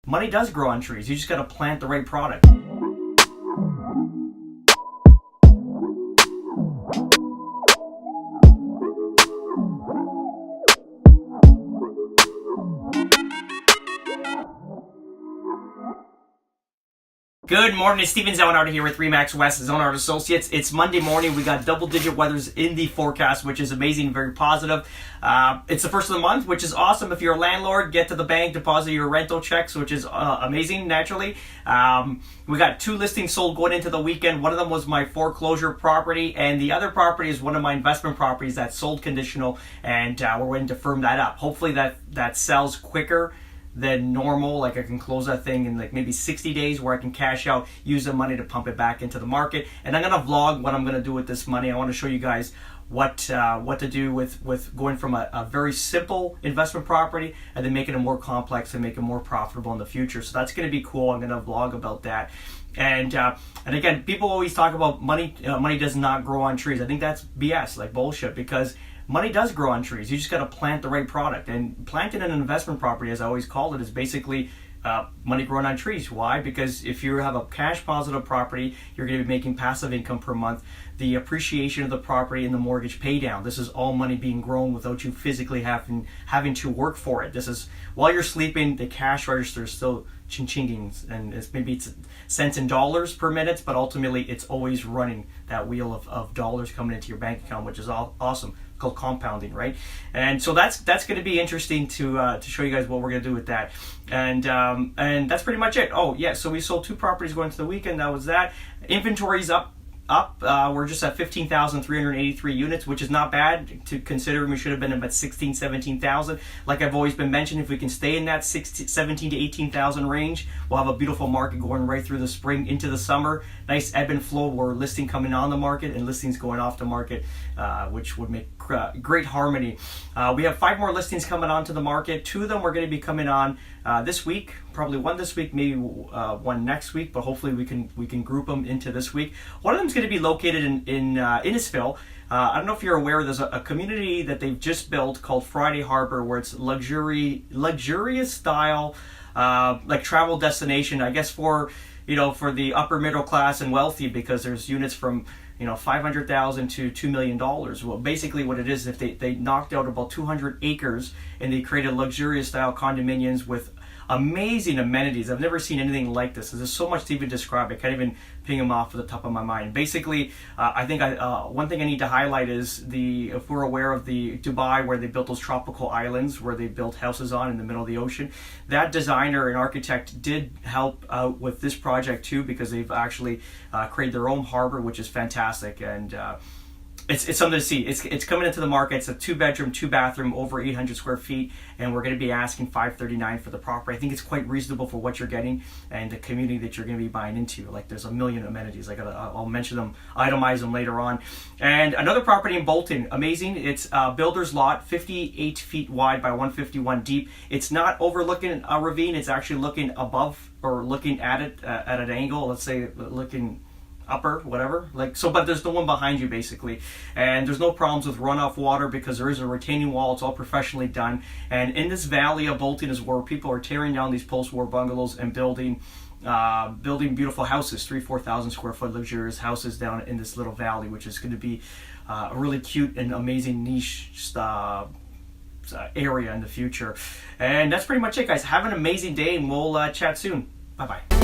money does grow on trees. You just got to plant the right product. Good morning, it's Steven Zalunardo here with Remax West Zalunardo Associates. It's Monday morning. We got double-digit weathers in the forecast, which is amazing, very positive. It's the first of the month, which is awesome. If you're a landlord, get to the bank, deposit your rental checks, which is amazing, naturally. We got 2 listings sold going into the weekend. One of them was my foreclosure property, and the other property is one of my investment properties that's sold conditional, and we're waiting to firm that up. Hopefully that sells quicker than normal. Like I can close that thing in like maybe 60 days where I can cash out, use the money to pump it back into the market. And I'm gonna vlog what I'm gonna do with this money. I want to show you guys what to do with going from a very simple investment property and then making it more complex and make it more profitable in the future. So that's gonna be cool. I'm gonna vlog about that. And again, people always talk about money. Money does not grow on trees. I think that's BS, like bullshit, because money does grow on trees. You just got to plant the right product. And planting an investment property, as I always call it, is basically money growing on trees. Why? Because if you have a cash positive property, you're going to be making passive income per month. The appreciation of the property and the mortgage pay down. This is all money being grown without you physically having to work for it. This is while you're sleeping, the cash register is still ching-chinging, and it's cents and dollars per minute, but ultimately it's always running that wheel of dollars coming into your bank account, which is awesome. Called compounding, right? And so that's going to be interesting to show you guys what we're going to do with that. And that's pretty much it. Oh yeah, so we sold 2 properties going into the weekend. That was that. Inventory's up. We're just at 15,383 units, which is not bad to considering we should have been about 16, 17,000. Like I've always been mentioning, if we can stay in that 17 to 18,000 range, we'll have a beautiful market going right through the spring into the summer. Nice ebb and flow where listing coming on the market and listings going off the market, which would make great harmony. We have 5 more listings coming onto the market. 2 of them are going to be coming on this week. Probably one this week, maybe one next week, but hopefully we can group them into this week. One of them is going to be located in Innisfil. I don't know if you're aware, there's a community that they've just built called Friday Harbor, where it's luxurious style, like travel destination, I guess for the upper middle class and wealthy, because there's units from $500,000 to $2 million. Well, basically what it is, if they knocked out about 200 acres and they created luxurious style condominiums with amazing amenities. I've never seen anything like this. There's so much to even describe. I can't even ping them off at the top of my mind. Basically, I think one thing I need to highlight is if we're aware of the Dubai, where they built those tropical islands where they built houses on in the middle of the ocean. That designer and architect did help out with this project too, because they've actually created their own harbor, which is fantastic. And it's something to see. It's coming into the market. It's a 2-bedroom, 2-bathroom, over 800 square feet, and we're going to be asking $539 for the property. I think it's quite reasonable for what you're getting and the community that you're going to be buying into. Like, there's a million amenities. I'll mention them, itemize them later on. And another property in Bolton, amazing. It's a builder's lot, 58 feet wide by 151 deep. It's not overlooking a ravine. It's actually looking above or looking at it at an angle. Let's say looking upper, whatever, but there's no one behind you basically, and there's no problems with runoff water because there is a retaining wall. It's all professionally done, and in this valley of Bolton is where people are tearing down these post-war bungalows and building beautiful houses, 3,000-4,000 square foot luxurious houses down in this little valley, which is going to be a really cute and amazing niche area in the future. And that's pretty much it, guys. Have an amazing day, and we'll chat soon. Bye bye.